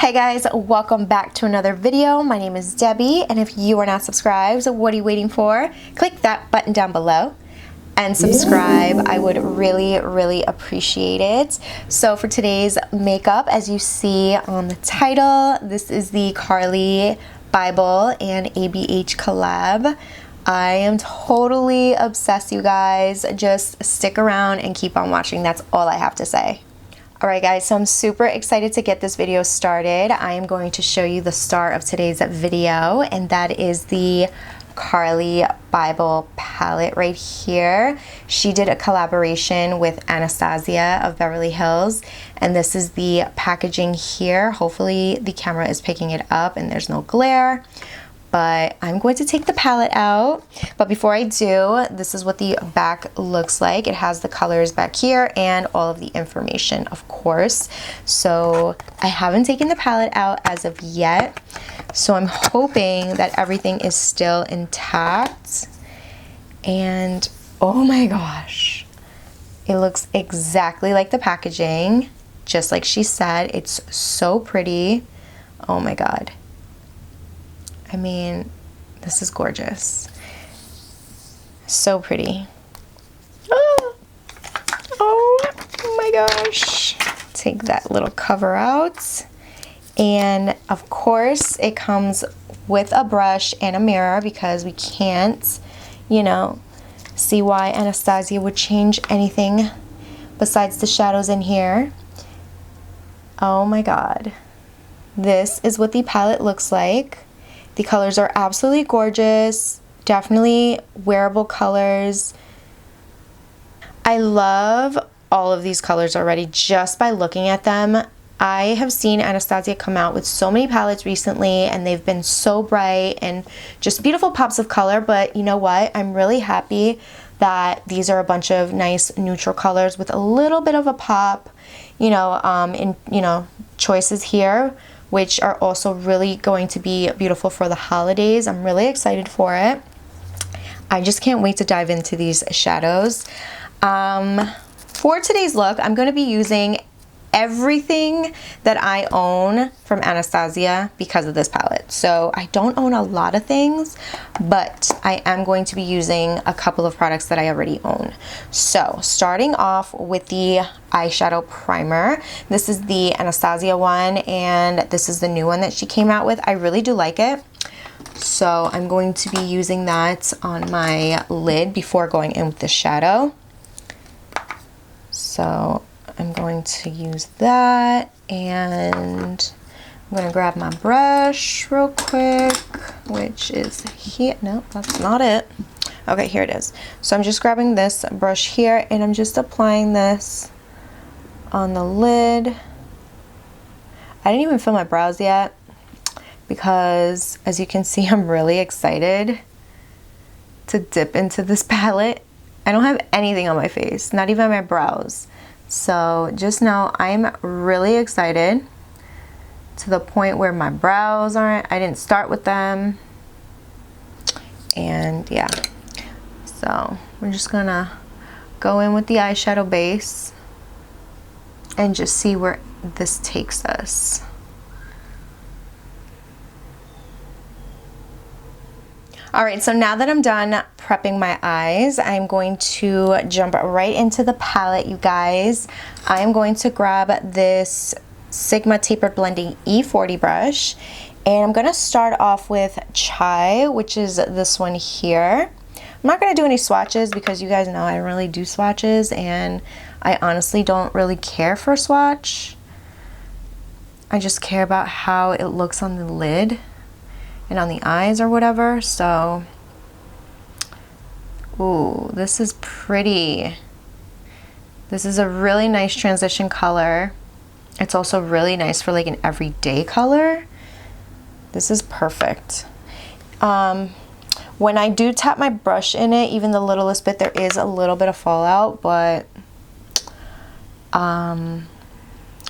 Hey guys, welcome back to another video. My name is Debbie, and if you are not subscribed, what are you waiting for? Click that button down below and subscribe. I would really appreciate it. So for today's makeup, as you see on the title, this is the Carli Bybel and ABH collab. I am totally obsessed, you guys. Just stick around and keep on watching. That's all I have to say. Alright guys, so I'm super excited to get this video started. I am going to show you the star of today's video, and that is the Carli Bybel palette right here. She did a collaboration with Anastasia of Beverly Hills, and this is the packaging here. Hopefully the camera is picking it up and there's no glare. But I'm going to take the palette out. But before I do, this is what the back looks like. It has the colors back here and all of the information, of course. So I haven't taken the palette out as of yet. So I'm hoping that everything is still intact. And oh my gosh, it looks exactly like the packaging. Just like she said, it's so pretty. Oh my God. I mean, this is gorgeous. So pretty. Oh my gosh. Take that little cover out. And of course, it comes with a brush and a mirror because we can't, you know, see why Anastasia would change anything besides the shadows in here. Oh my God. This is what the palette looks like. The colors are absolutely gorgeous, definitely wearable colors. I love all of these colors already just by looking at them. I have seen Anastasia come out with so many palettes recently, and they've been so bright and just beautiful pops of color, but you know what? I'm really happy that these are a bunch of nice neutral colors with a little bit of a pop, choices here, which are also really going to be beautiful for the holidays. I'm really excited for it. I just can't wait to dive into these shadows. For today's look, I'm going to be using everything that I own from Anastasia because of this palette. So I don't own a lot of things, but I am going to be using a couple of products that I already own. So starting off with the eyeshadow primer. This is the Anastasia one, and this is the new one that she came out with. I really do like it. So I'm going to be using that on my lid before going in with the shadow. So I'm going to use that, and I'm going to grab my brush real quick, which is here. No, that's not it. Okay, here it is. So I'm just grabbing this brush here, and I'm just applying this on the lid. I didn't even fill my brows yet because, as you can see, I'm really excited to dip into this palette. I don't have anything on my face, not even my brows. So just know I'm really excited to the point where my brows aren't. I didn't start with them. And yeah, so we're just gonna go in with the eyeshadow base and just see where this takes us. Alright, so now that I'm done prepping my eyes, I'm going to jump right into the palette, you guys. I'm going to grab this Sigma Tapered Blending E40 brush, and I'm going to start off with Chai, which is this one here. I'm not going to do any swatches because you guys know I don't really do swatches, and I honestly don't really care for a swatch. I just care about how it looks on the lid and on the eyes or whatever. So, ooh, this is pretty. This is a really nice transition color. It's also really nice for like an everyday color. This is perfect. When I do tap my brush in it, even the littlest bit, there is a little bit of fallout, but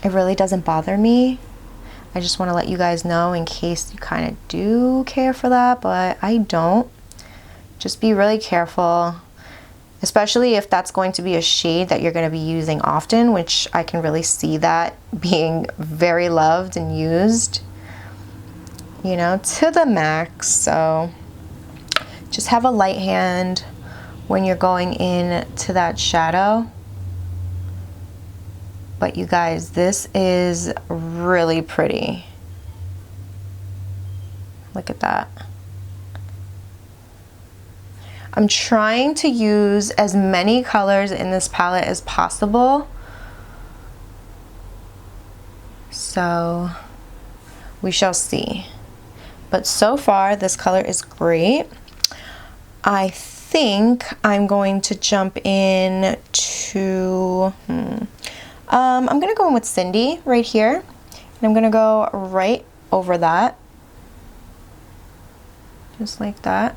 it really doesn't bother me. I just want to let you guys know in case you kind of do care for that, but I don't. Just be really careful, especially if that's going to be a shade that you're going to be using often, which I can really see that being very loved and used, you know, to the max. So just have a light hand when you're going in to that shadow. But you guys, this is really pretty. Look at that. I'm trying to use as many colors in this palette as possible. So we shall see. But so far, this color is great. I think I'm going to jump in to, I'm gonna go in with Cindy right here. And I'm gonna go right over that. Just like that.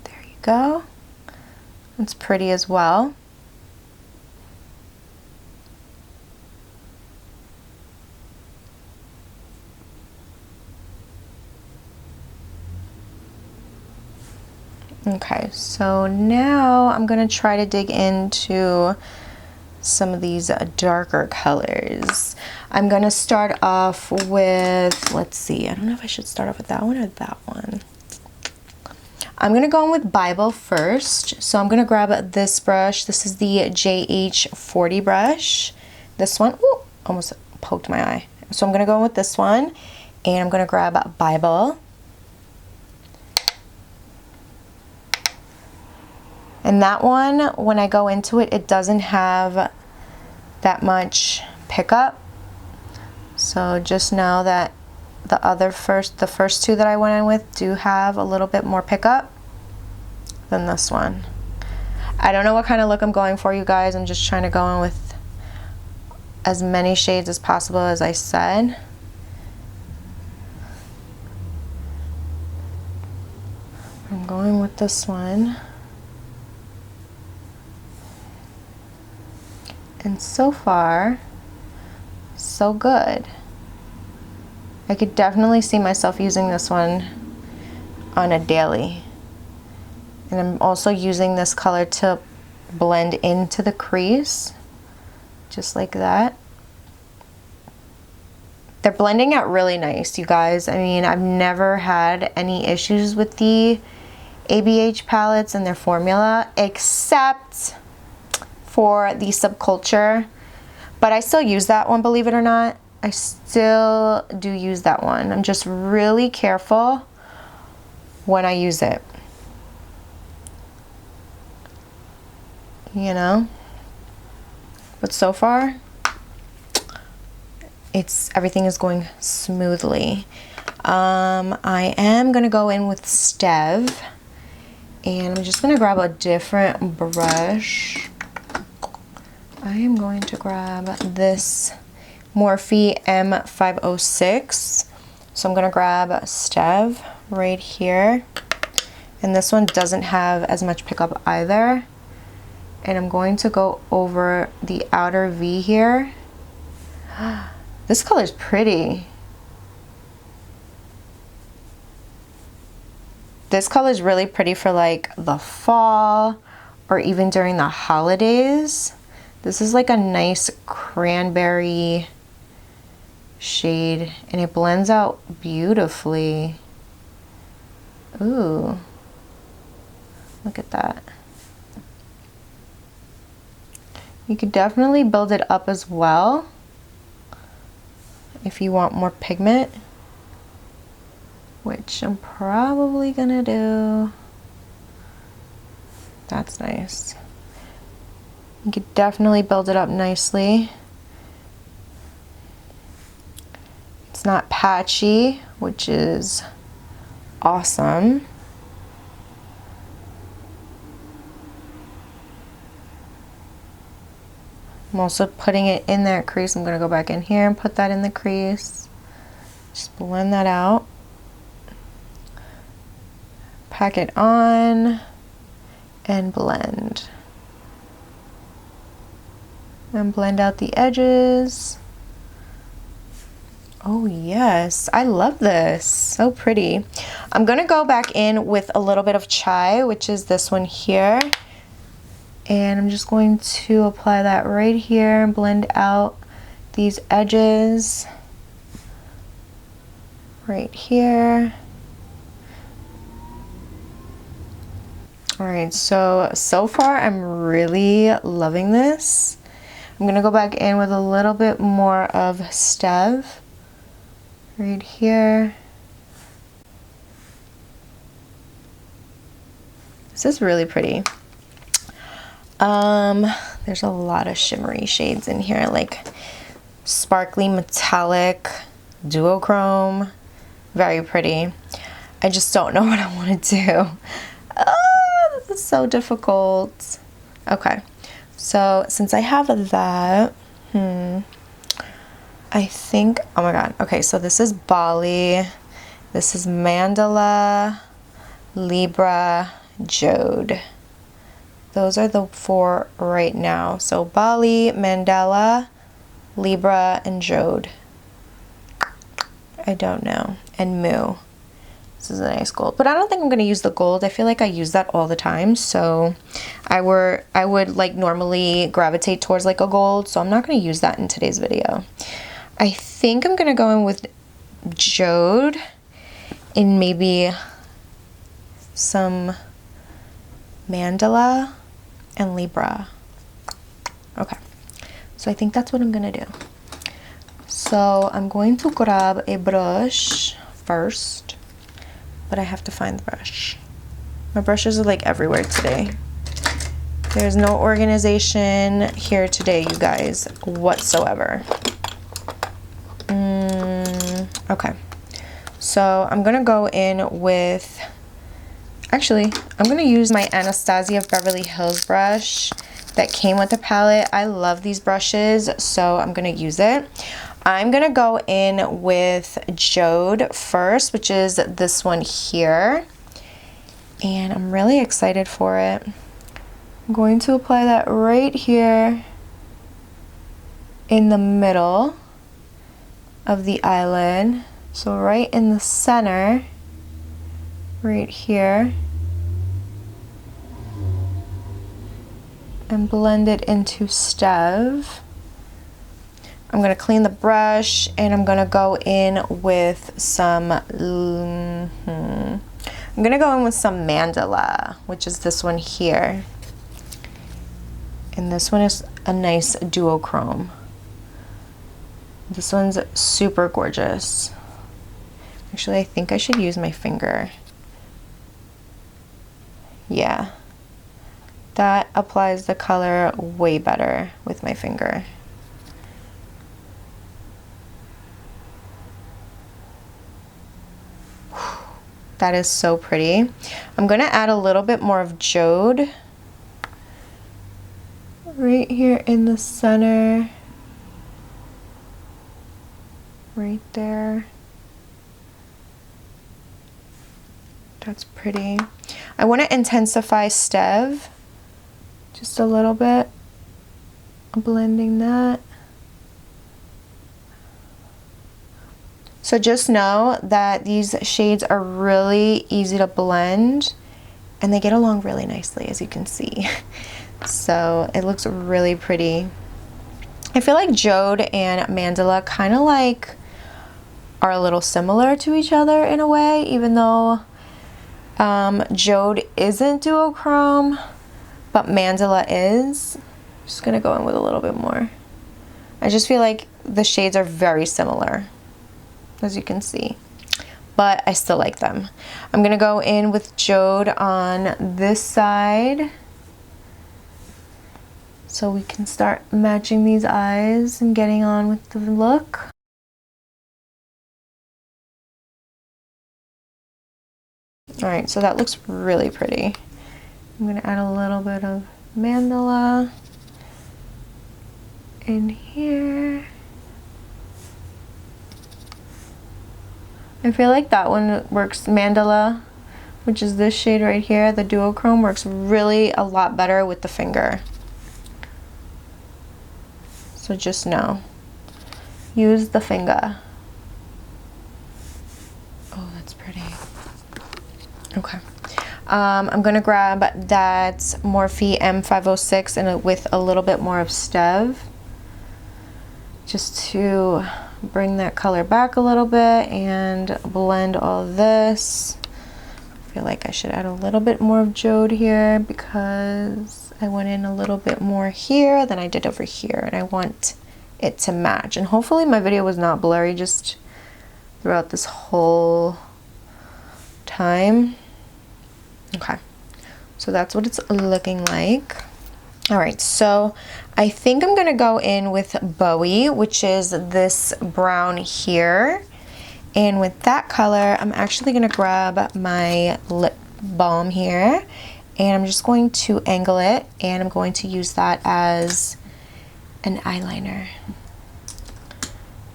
There you go. It's pretty as well. Okay, so now I'm gonna try to dig into some of these darker colors. I'm gonna start off with, let's see, I don't know if I should start off with that one or that one. I'm gonna go in with Bybel first. So I'm gonna grab this brush. This is the JH40 brush. This one, ooh, almost poked my eye. So I'm gonna go in with this one, and I'm gonna grab Bybel. And that one, when I go into it, it doesn't have that much pickup. So just know that the first two that I went in with do have a little bit more pickup than this one. I don't know what kind of look I'm going for, you guys. I'm just trying to go in with as many shades as possible, as I said. I'm going with this one. And so far, so good. I could definitely see myself using this one on a daily. And I'm also using this color to blend into the crease, just like that. They're blending out really nice, you guys. I mean, I've never had any issues with the ABH palettes and their formula, except for the Subculture, but I still use that one, believe it or not. I still do use that one. I'm just really careful when I use it, you know. But so far, everything is going smoothly. I am gonna go in with Stev, and I'm just gonna grab a different brush. I am going to grab this Morphe M506. So I'm going to grab Stev right here. And this one doesn't have as much pickup either. And I'm going to go over the outer V here. This color is pretty. This color is really pretty for like the fall or even during the holidays. This is like a nice cranberry shade, and it blends out beautifully. Ooh, look at that. You could definitely build it up as well if you want more pigment, which I'm probably gonna do. That's nice. You could definitely build it up nicely. It's not patchy, which is awesome. I'm also putting it in that crease. I'm gonna go back in here and put that in the crease. Just blend that out. Pack it on and blend. And blend out the edges. Oh yes, I love this. So pretty. I'm gonna go back in with a little bit of chai, which is this one here. And I'm just going to apply that right here and blend out these edges right here. All right, so far I'm really loving this. I'm gonna go back in with a little bit more of Stev right here. This is really pretty. There's a lot of shimmery shades in here, like sparkly metallic, duochrome, very pretty. I just don't know what I want to do. Oh, this is so difficult. Okay, so since I have that, I think, oh my god, okay, so this is Bali, this is Mandala, Libra, Jode. Those are the 4 right now. So Bali, Mandala, Libra, and Jode. I don't know. And Mu. This is a nice gold. But I don't think I'm going to use the gold. I feel like I use that all the time. So I would like normally gravitate towards like a gold. So I'm not going to use that in today's video. I think I'm going to go in with Jode and maybe some Mandala and Libra. Okay, so I think that's what I'm gonna do. So I'm going to grab a brush first, but I have to find the brush. My brushes are like everywhere today. There's no organization here today, you guys, whatsoever. Okay, so I'm gonna go in with, actually, I'm gonna use my Anastasia Beverly Hills brush that came with the palette. I love these brushes, so I'm gonna use it. I'm gonna go in with Jode first, which is this one here. And I'm really excited for it. I'm going to apply that right here in the middle of the eyelid. So right in the center, right here. And blend it into Stev. I'm going to clean the brush and I'm going to go in with some, I'm going to go in with some Mandala, which is this one here. And this one is a nice duochrome. This one's super gorgeous. Actually, I think I should use my finger. Yeah. That applies the color way better with my finger. That is so pretty. I'm going to add a little bit more of Jode right here in the center. Right there. That's pretty. I want to intensify Stev just a little bit. I'm blending that. So just know that these shades are really easy to blend and they get along really nicely, as you can see. So it looks really pretty. I feel like Jode and Mandala kind of like are a little similar to each other in a way, even though Jode isn't duochrome, but Mandala is. I'm just gonna go in with a little bit more. I just feel like the shades are very similar, as you can see, but I still like them. I'm gonna go in with Jode on this side so we can start matching these eyes and getting on with the look. All right, so that looks really pretty. I'm gonna add a little bit of Mandala in here. I feel like that one works, Mandala, which is this shade right here, the duochrome, works really a lot better with the finger. So just know, use the finger. pretty. Okay. I'm gonna grab that Morphe M506 and with a little bit more of Stev, just to bring that color back a little bit and blend all this. I feel like I should add a little bit more of Jode here because I went in a little bit more here than I did over here, and I want it to match. And hopefully my video was not blurry just throughout this whole time. Okay, so that's what it's looking like. All right, so I think I'm gonna go in with Bowie, which is this brown here. And with that color, I'm actually gonna grab my lip balm here, and I'm just going to angle it, and I'm going to use that as an eyeliner.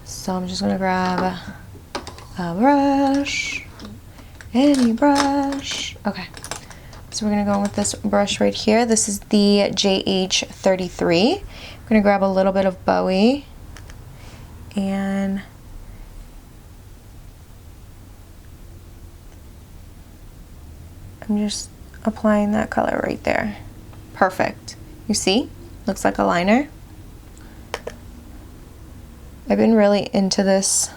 So I'm just gonna grab a brush, any brush. Okay. So we're gonna go in with this brush right here. This is the JH33. I'm gonna grab a little bit of Bowie and I'm just applying that color right there. Perfect. You see? Looks like a liner. I've been really into this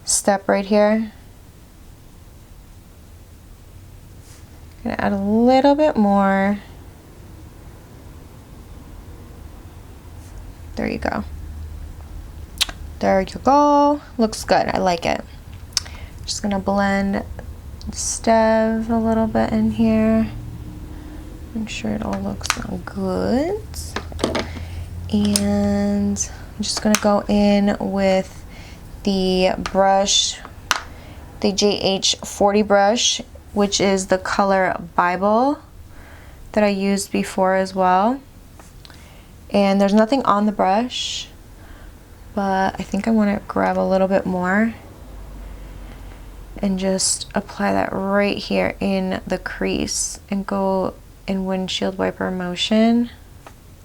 step right here. Gonna add a little bit more. There you go. There you go. Looks good. I like it. Just gonna blend Stev a little bit in here. Make sure it all looks good. And I'm just gonna go in with the brush, the JH40 brush, which is the color Bybel that I used before as well. And there's nothing on the brush, but I think I want to grab a little bit more and just apply that right here in the crease and go in windshield wiper motion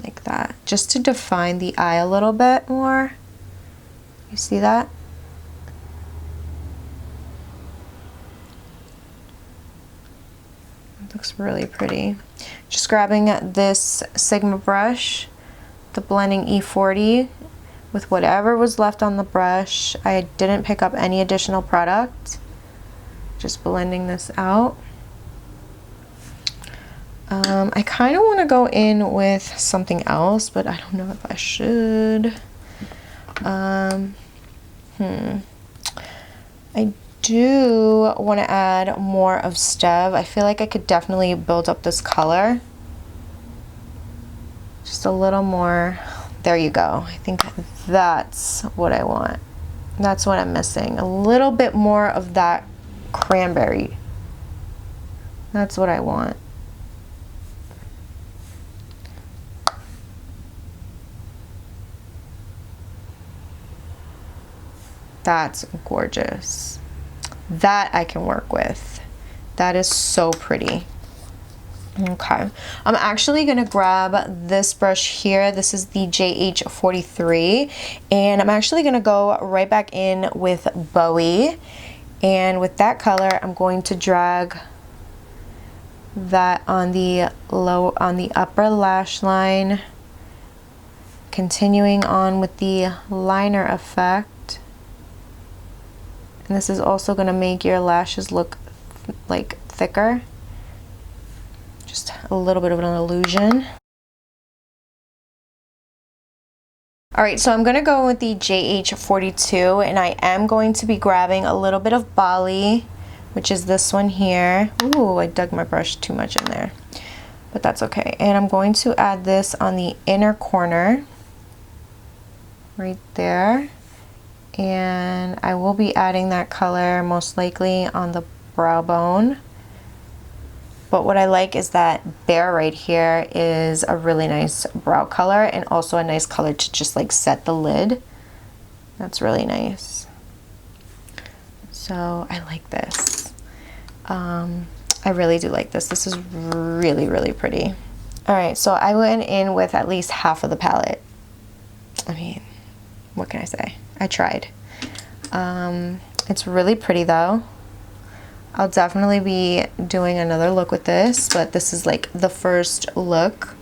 like that, just to define the eye a little bit more. You see that? Looks really pretty. Just grabbing this Sigma brush, the blending E40 with whatever was left on the brush. I didn't pick up any additional product. Just blending this out. I kind of want to go in with something else, but I don't know if I should. I do want to add more of Stev. I feel like I could definitely build up this color. Just a little more. There you go. I think that's what I want. That's what I'm missing. A little bit more of that cranberry. That's what I want. That's gorgeous. That I can work with. That is so pretty. Okay, I'm actually gonna grab this brush here. This is the JH43, and I'm actually gonna go right back in with Bowie, and with that color I'm going to drag that on the upper lash line, continuing on with the liner effect. And this is also going to make your lashes look like thicker. Just a little bit of an illusion. Alright, so I'm going to go with the JH42, and I am going to be grabbing a little bit of Bali, which is this one here. Ooh, I dug my brush too much in there, but that's okay. And I'm going to add this on the inner corner, right there. And I will be adding that color most likely on the brow bone. But what I like is that bear right here is a really nice brow color, and also a nice color to just like set the lid. That's really nice. So I like this. I really do like this. This is really, really pretty. All right, so I went in with at least half of the palette. I mean, what can I say? I tried. It's really pretty though. I'll definitely be doing another look with this, but this is like the first look.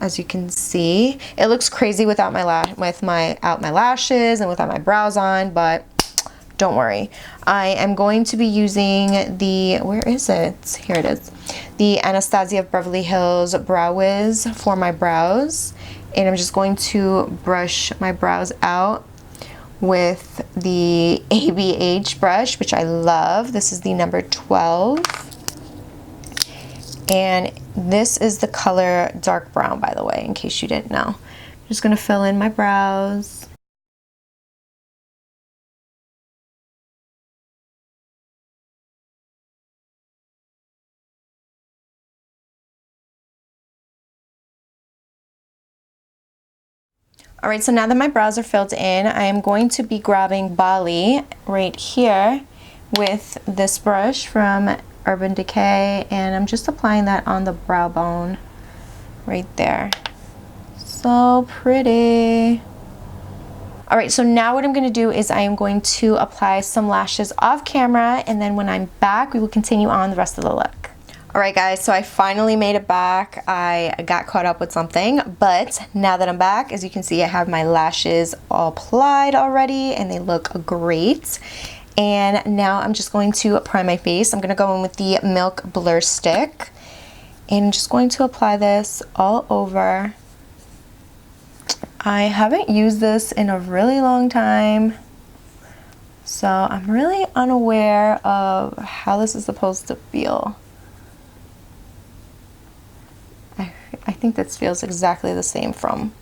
As you can see, it looks crazy without my lashes and without my brows on, but don't worry. I am going to be using the, where is it? Here it is. The Anastasia Beverly Hills Brow Wiz for my brows. And I'm just going to brush my brows out with the ABH brush, which I love. This is the number 12. And this is the color dark brown, by the way, in case you didn't know. I'm just gonna fill in my brows. All right, so now that my brows are filled in, I am going to be grabbing Bali right here with this brush from Urban Decay, and I'm just applying that on the brow bone right there. So pretty. All right, so now what I'm gonna do is I am going to apply some lashes off camera, and then when I'm back, we will continue on the rest of the look. All right, guys, so I finally made it back. I got caught up with something, but now that I'm back, as you can see, I have my lashes all applied already, and they look great. And now I'm just going to prime my face. I'm gonna go in with the Milk Blur Stick, and I'm just going to apply this all over. I haven't used this in a really long time, so I'm really unaware of how this is supposed to feel. I think this feels exactly the same from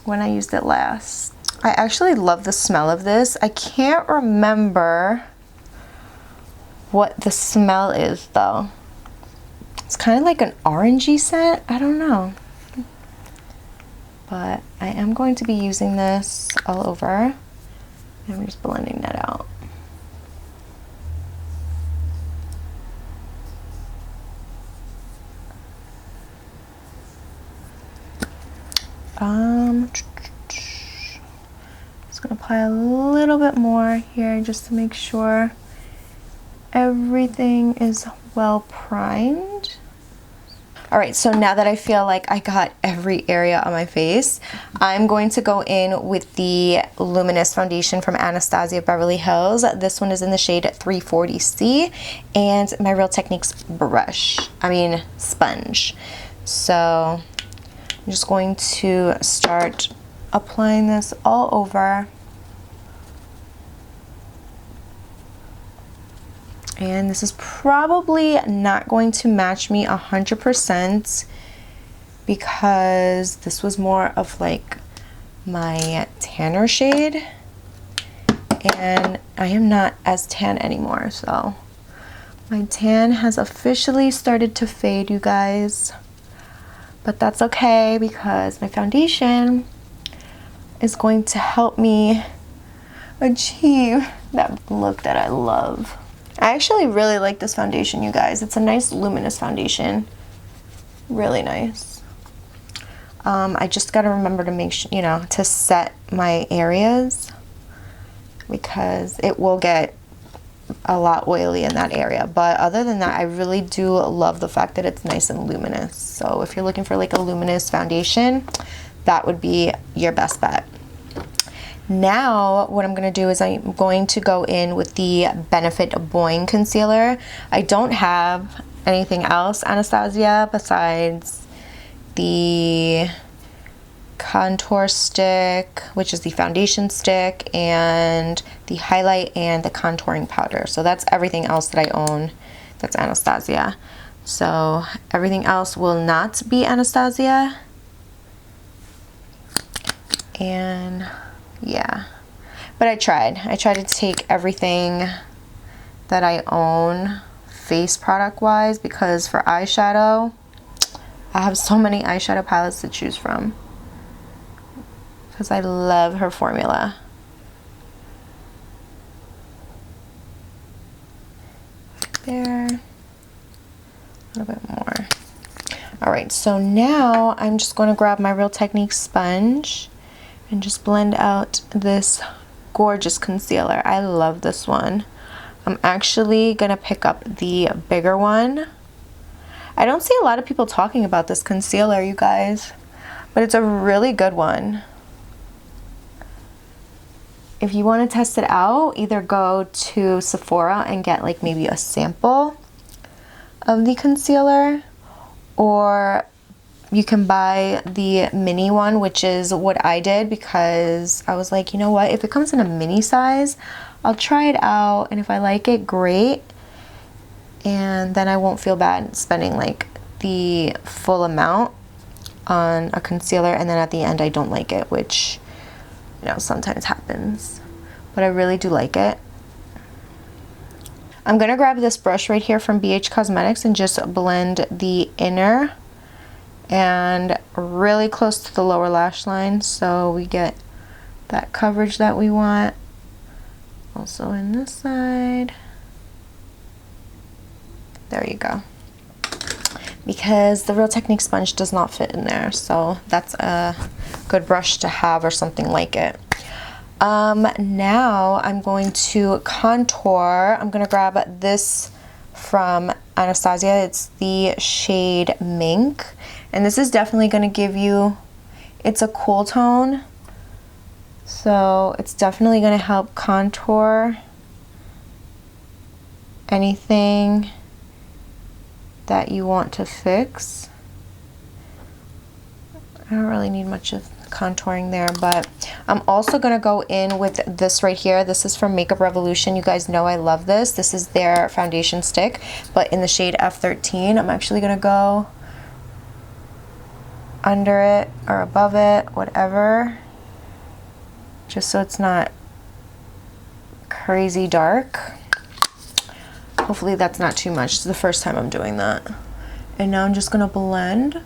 when I used it last. I actually love the smell of this. I can't remember what the smell is though. It's kind of like an orangey scent. I don't know. But I am going to be using this all over. And I'm just blending that out. Just gonna apply a little bit more here just to make sure everything is well primed. All right, so now that I feel like I got every area on my face, I'm going to go in with the Luminous Foundation from Anastasia Beverly Hills. This one is in the shade 340C, and my Real Techniques sponge. So I'm just going to start applying this all over. And this is probably not going to match me 100% because this was more of like my tanner shade, and I am not as tan anymore, so my tan has officially started to fade, you guys. But that's okay because my foundation is going to help me achieve that look that I love. I actually really like this foundation, you guys. It's a nice luminous foundation. Really nice. I just gotta remember to make sure, to set my areas because it will get a lot oily in that area. But other than that, I really do love the fact that it's nice and luminous. So if you're looking for like a luminous foundation, that would be your best bet. Now what I'm going to do is I'm going to go in with the Benefit Boing Concealer. I don't have anything else, Anastasia, besides the contour stick, which is the foundation stick, and the highlight and the contouring powder. So that's everything else that I own that's Anastasia. So everything else will not be Anastasia. And yeah, but I tried to take everything that I own face product wise, because for eyeshadow I have so many eyeshadow palettes to choose from because I love her formula. There, a little bit more. All right, so now I'm just going to grab my Real Techniques sponge and just blend out this gorgeous concealer. I love this one. I'm actually gonna pick up the bigger one. I don't see a lot of people talking about this concealer, you guys, but it's a really good one. If you want to test it out, either go to Sephora and get like maybe a sample of the concealer, or you can buy the mini one, which is what I did, because I was like, you know what, if it comes in a mini size, I'll try it out, and if I like it, great, and then I won't feel bad spending like the full amount on a concealer and then at the end I don't like it, which, you know, sometimes happens, but I really do like it. I'm gonna grab this brush right here from BH Cosmetics and just blend the inner and really close to the lower lash line so we get that coverage that we want. Also in this side. There you go. Because the Real Technique sponge does not fit in there, so that's a good brush to have or something like it. Now I'm going to contour. I'm gonna grab this from Anastasia. It's the shade Mink, and this is definitely gonna give you, it's a cool tone, so it's definitely gonna help contour anything that you want to fix. I don't really need much of contouring there, but I'm also gonna go in with this right here. This is from Makeup Revolution. You guys know I love this. This is their foundation stick, but in the shade F13. I'm actually gonna go under it or above it, whatever, just so it's not crazy dark. Hopefully that's not too much. It's the first time I'm doing that. And now I'm just gonna blend.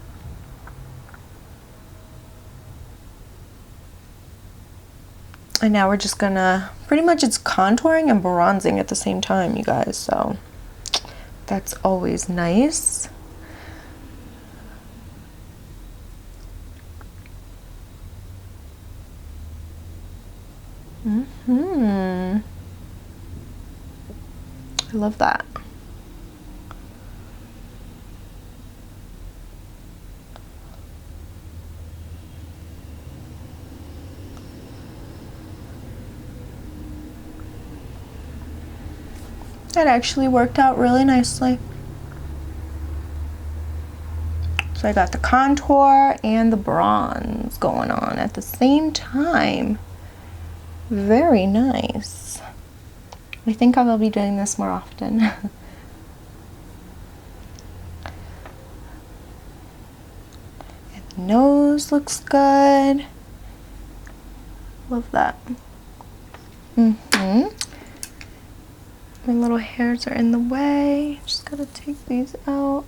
And now we're just gonna, pretty much it's contouring and bronzing at the same time, you guys, so that's always nice. I love that. That actually worked out really nicely. So I got the contour and the bronze going on at the same time. Very nice. I think I will be doing this more often. And the nose looks good. Love that. My little hairs are in the way. Just gotta take these out.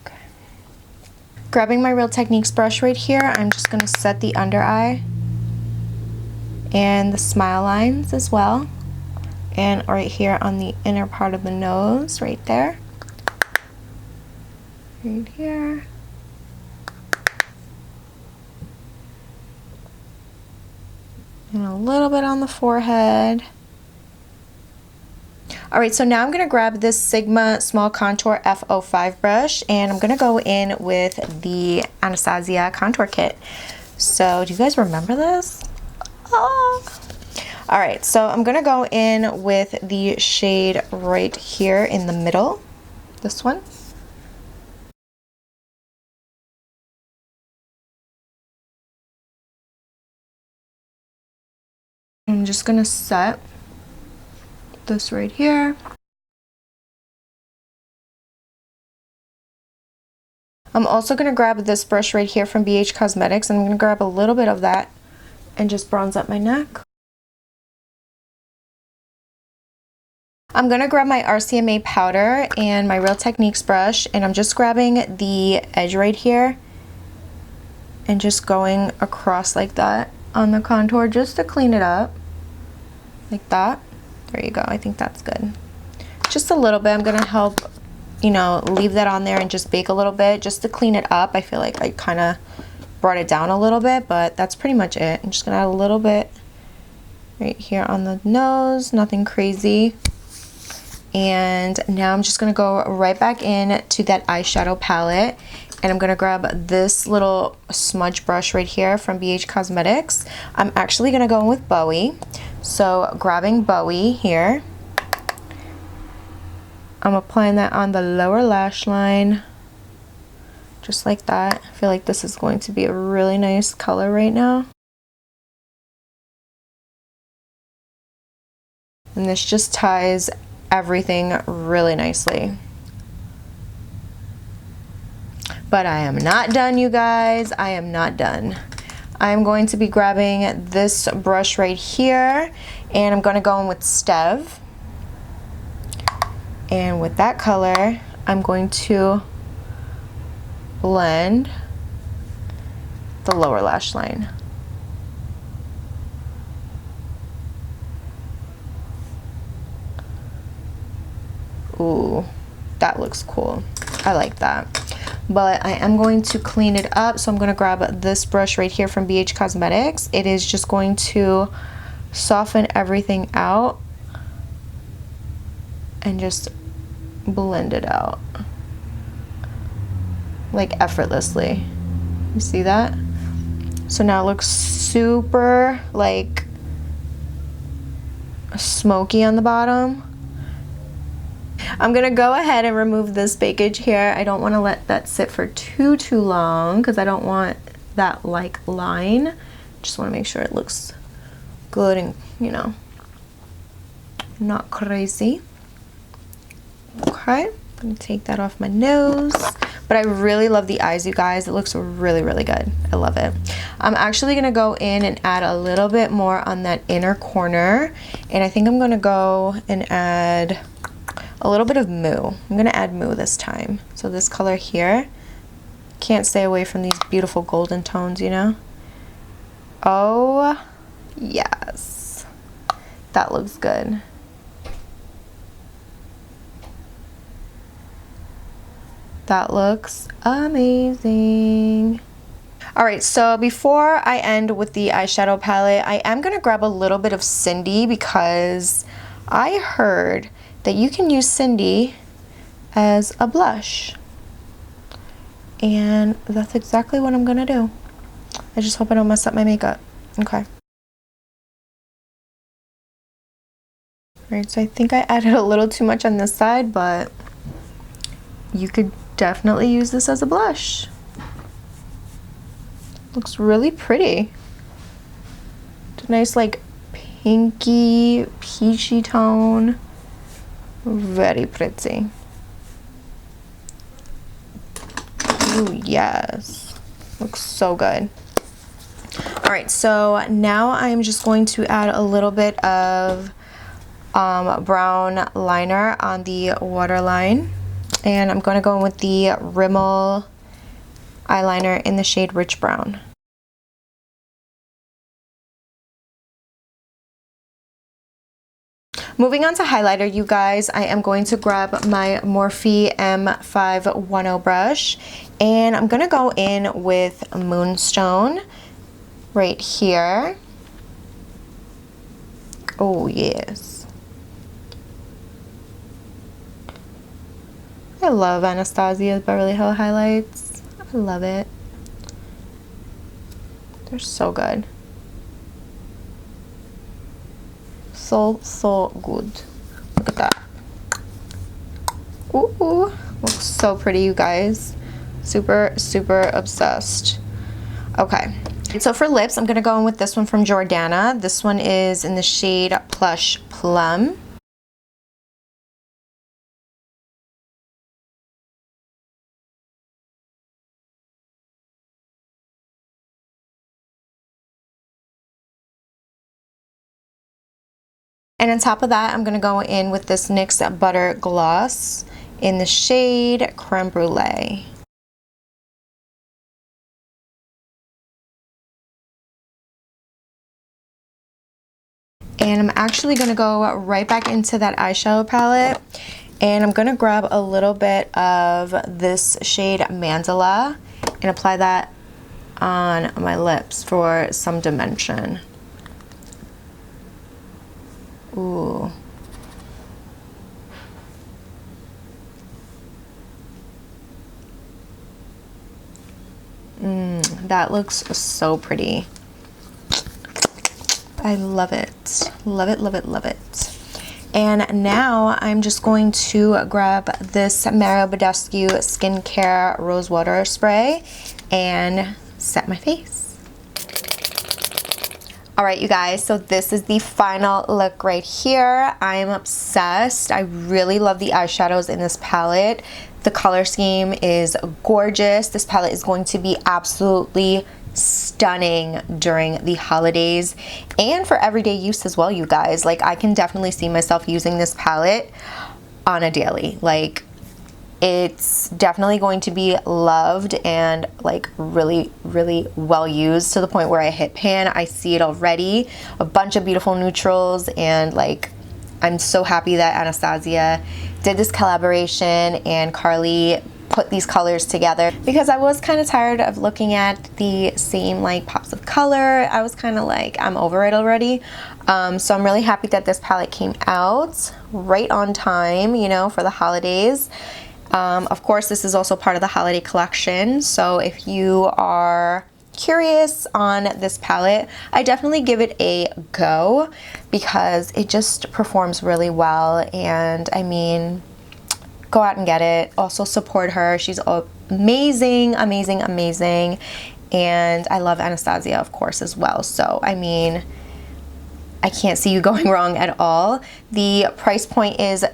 Okay. Grabbing my Real Techniques brush right here, I'm just gonna set the under eye and the smile lines as well. And right here on the inner part of the nose, right there. Right here. And a little bit on the forehead. Alright, so now I'm going to grab this Sigma Small Contour F05 brush, and I'm going to go in with the Anastasia Contour Kit. So, do you guys remember this? Oh. Alright, so I'm going to go in with the shade right here in the middle, this one. I'm just going to set this right here. I'm also going to grab this brush right here from BH Cosmetics, and I'm going to grab a little bit of that and just bronze up my neck. I'm going to grab my RCMA powder and my Real Techniques brush, and I'm just grabbing the edge right here and just going across like that on the contour just to clean it up. Like that. There you go. I think that's good. Just a little bit. I'm going to help, you know, leave that on there and just bake a little bit just to clean it up. I feel like I kind of brought it down a little bit, but that's pretty much it. I'm just going to add a little bit right here on the nose. Nothing crazy. And now I'm just gonna go right back in to that eyeshadow palette, and I'm gonna grab this little smudge brush right here from BH Cosmetics. I'm actually gonna go in with Bowie. So grabbing Bowie here, I'm applying that on the lower lash line, just like that. I feel like this is going to be a really nice color right now. And this just ties everything really nicely. But I am not done, you guys. I am not done. I'm going to be grabbing this brush right here, and I'm going to go in with Stev. And with that color, I'm going to blend the lower lash line. Ooh, that looks cool. I like that. But I am going to clean it up, so I'm going to grab this brush right here from BH Cosmetics. It is just going to soften everything out and just blend it out like effortlessly. You see that? So now it looks super like smoky on the bottom. I'm gonna go ahead and remove this bakage here. I don't want to let that sit for too long because I don't want that like line. Just want to make sure it looks good and, you know, not crazy. Okay, I'm gonna take that off my nose. But I really love the eyes, you guys. It looks really, really good. I love it. I'm actually gonna go in and add a little bit more on that inner corner. And I think I'm gonna go and add a little bit of Moo. I'm gonna add Moo this time. So this color here, can't stay away from these beautiful golden tones, you know? Oh, yes. That looks good. That looks amazing. All right, so before I end with the eyeshadow palette, I am gonna grab a little bit of Cindy because I heard that you can use Cindy as a blush. And that's exactly what I'm gonna do. I just hope I don't mess up my makeup. Okay. All right, so I think I added a little too much on this side, but you could definitely use this as a blush. Looks really pretty. It's a nice like pinky, peachy tone. Very pretty. Ooh, yes. Looks so good. All right, so now I'm just going to add a little bit of brown liner on the waterline. And I'm going to go in with the Rimmel eyeliner in the shade Rich Brown. Moving on to highlighter, you guys, I am going to grab my Morphe M510 brush, and I'm going to go in with Moonstone right here. Oh, yes. I love Anastasia Beverly Hills highlights. I love it. They're so good. So good. Look at that. Ooh, looks so pretty, you guys. Super obsessed. Okay, so for lips, I'm gonna go in with this one from Jordana. This one is in the shade Plush Plum. And on top of that, I'm gonna go in with this NYX Butter Gloss in the shade Creme Brulee. And I'm actually gonna go right back into that eyeshadow palette, and I'm gonna grab a little bit of this shade Mandala and apply that on my lips for some dimension. Ooh. That looks so pretty. I love it. Love it, love it, love it. And now I'm just going to grab this Mario Badescu Skincare Rose Water Spray and set my face. All right, you guys, so this is the final look right here. I am obsessed. I really love the eyeshadows in this palette. The color scheme is gorgeous. This palette is going to be absolutely stunning during the holidays and for everyday use as well, you guys. Like, I can definitely see myself using this palette on a daily. Like, it's definitely going to be loved and like really, really well used, to the point where I hit pan. I see it already. A bunch of beautiful neutrals, and like, I'm so happy that Anastasia did this collaboration and Carli put these colors together, because I was kind of tired of looking at the same like pops of color. I was kind of like, I'm over it already. So I'm really happy that this palette came out right on time, you know, for the holidays. Of course, this is also part of the holiday collection, so if you are curious on this palette, I definitely give it a go, because it just performs really well. And I mean, go out and get it. Also support her. She's amazing, amazing, amazing. And I love Anastasia, of course, as well. So I mean, I can't see you going wrong at all. The price point is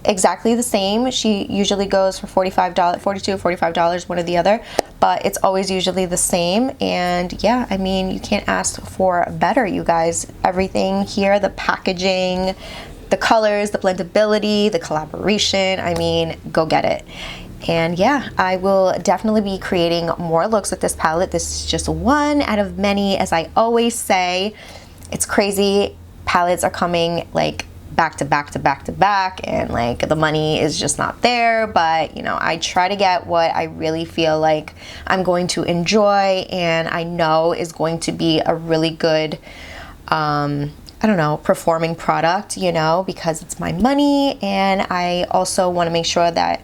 exactly the same. She usually goes for $45, $42, $45, one or the other, but it's always usually the same. And yeah, I mean, you can't ask for better, you guys. Everything here, the packaging, the colors, the blendability, the collaboration, I mean, go get it. And yeah, I will definitely be creating more looks with this palette. This is just one out of many, as I always say. It's crazy. Palettes are coming like back to back to back to back, and like the money is just not there. But you know, I try to get what I really feel like I'm going to enjoy and I know is going to be a really good I don't know, performing product, you know, because it's my money. And I also want to make sure that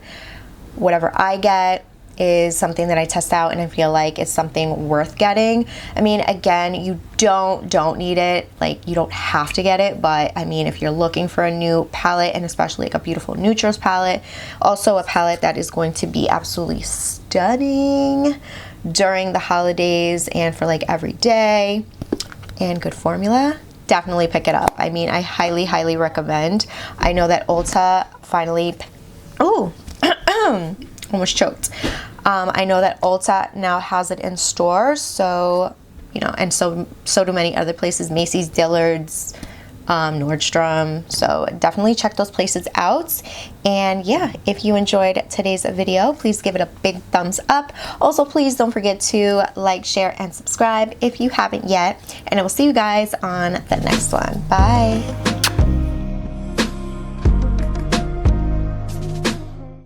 whatever I get is something that I test out and I feel like it's something worth getting. I mean, again, you don't need it, like you don't have to get it, but I mean, if you're looking for a new palette, and especially like a beautiful neutrals palette, also a palette that is going to be absolutely stunning during the holidays and for like every day, and good formula, definitely pick it up. I mean, I highly, highly recommend. I know that Ulta finally, almost choked. I know that Ulta now has it in stores, so you know, and so do many other places, Macy's, Dillard's, Nordstrom. So definitely check those places out. And yeah, if you enjoyed today's video, please give it a big thumbs up. Also, please don't forget to like, share, and subscribe if you haven't yet. And I will see you guys on the next one. Bye.